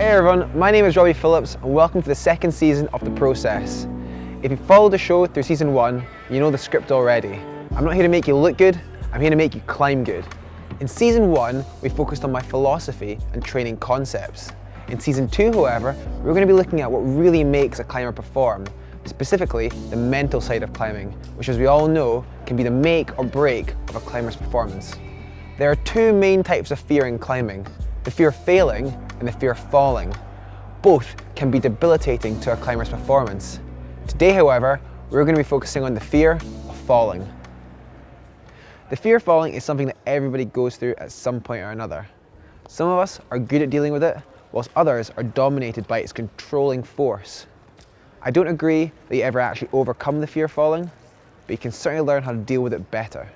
Hey everyone, my name is Robbie Phillips and welcome to the second season of The Process. If you followed the show through season 1, you know the script already. I'm not here to make you look good, I'm here to make you climb good. In season 1, we focused on my philosophy and training concepts. In season 2, however, we're going to be looking at what really makes a climber perform, specifically the mental side of climbing, which, as we all know, can be the make or break of a climber's performance. There are two main types of fear in climbing: the fear of failing and the fear of falling. Both can be debilitating to a climber's performance. Today, however, we're going to be focusing on the fear of falling. The fear of falling is something that everybody goes through at some point or another. Some of us are good at dealing with it, whilst others are dominated by its controlling force. I don't agree that you ever actually overcome the fear of falling, but you can certainly learn how to deal with it better.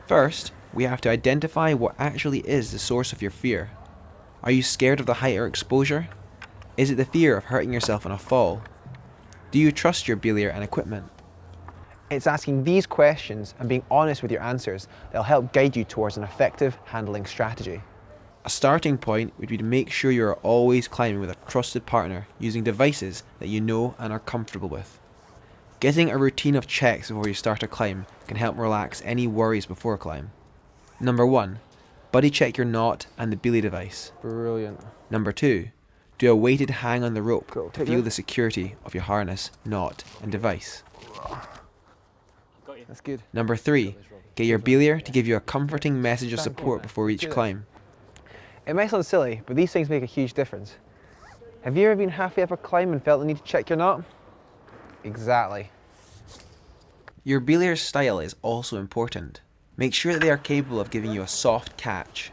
First, we have to identify what actually is the source of your fear. Are you scared of the height or exposure? Is it the fear of hurting yourself on a fall? Do you trust your Belayer and equipment? It's asking these questions and being honest with your answers that will help guide you towards an effective handling strategy. A starting point would be to make sure you are always climbing with a trusted partner using devices that you know and are comfortable with. Getting a routine of checks before you start a climb can help relax any worries before a climb. Number 1, buddy check your knot and the belay device. Brilliant. Number 2, do a weighted hang on the rope Cool. to feel the security of your harness, knot and device. That's good. Number 3, get your Belayer to give you a comforting message of support before each climb. It might sound silly, but these things make a huge difference. Have you ever been halfway up a climb and felt the need to check your knot? Exactly. Your Belayer's style is also important. Make sure that they are capable of giving you a soft catch.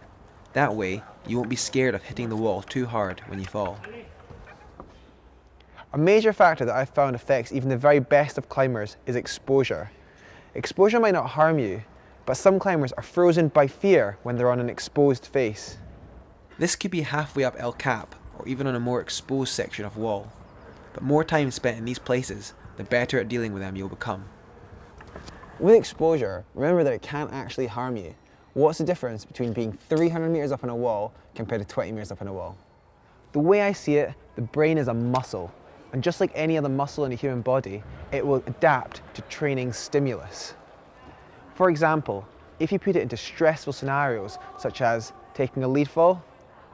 That way, you won't be scared of hitting the wall too hard when you fall. A major factor that I've found affects even the very best of climbers is exposure. Exposure might not harm you, but some climbers are frozen by fear when they're on an exposed face. This could be halfway up El Cap or even on a more exposed section of wall. But more time spent in these places, the better at dealing with them you'll become. With exposure, remember that it can't actually harm you. What's the difference between being 300 meters up on a wall compared to 20 meters up on a wall? The way I see it, the brain is a muscle, and just like any other muscle in a human body, it will adapt to training stimulus. For example, if you put it into stressful scenarios, such as taking a lead fall,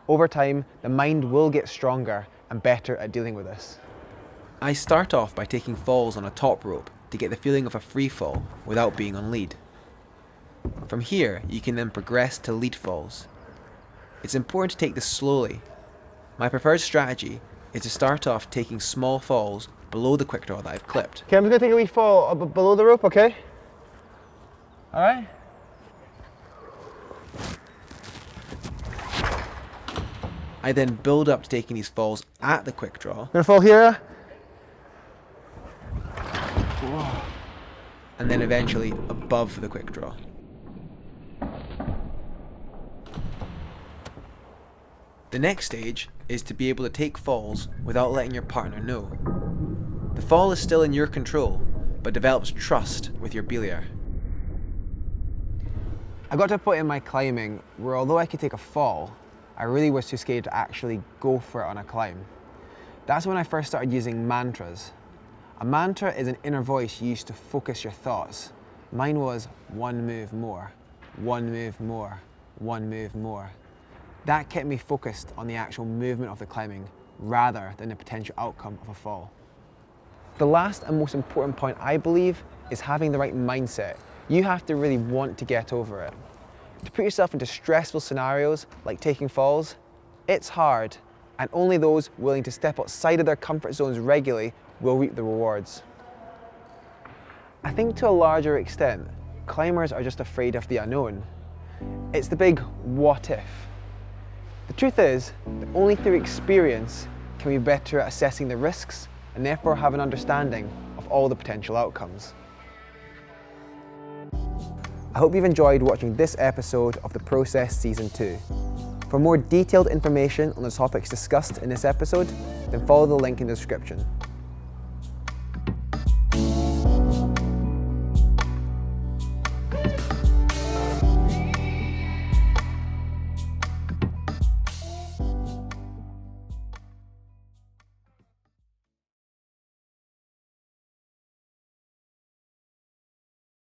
over time, the mind will get stronger and better at dealing with this. I start off by taking falls on a top rope to get the feeling of a free fall without being on lead. From here, you can then progress to lead falls. It's important to take this slowly. My preferred strategy is to start off taking small falls below the quick draw that I've clipped. Okay, I'm just going to take a wee fall below the rope, okay? Alright? I then build up to taking these falls at the quick draw. Gonna fall here? And then eventually above the quick draw. The next stage is to be able to take falls without letting your partner know. The fall is still in your control, but develops trust with your Belayer. I got to a point in my climbing where although I could take a fall, I really was too scared to actually go for it on a climb. That's when I first started using mantras. A mantra is an inner voice used to focus your thoughts. Mine was one move more, one move more, one move more. That kept me focused on the actual movement of the climbing rather than the potential outcome of a fall. The last and most important point, I believe, is having the right mindset. You have to really want to get over it. To put yourself into stressful scenarios like taking falls, it's hard, and only those willing to step outside of their comfort zones regularly will reap the rewards. I think to a larger extent, climbers are just afraid of the unknown. It's the big what if. The truth is that only through experience can we be better at assessing the risks and therefore have an understanding of all the potential outcomes. I hope you've enjoyed watching this episode of The Process Season 2. For more detailed information on the topics discussed in this episode, then follow the link in the description.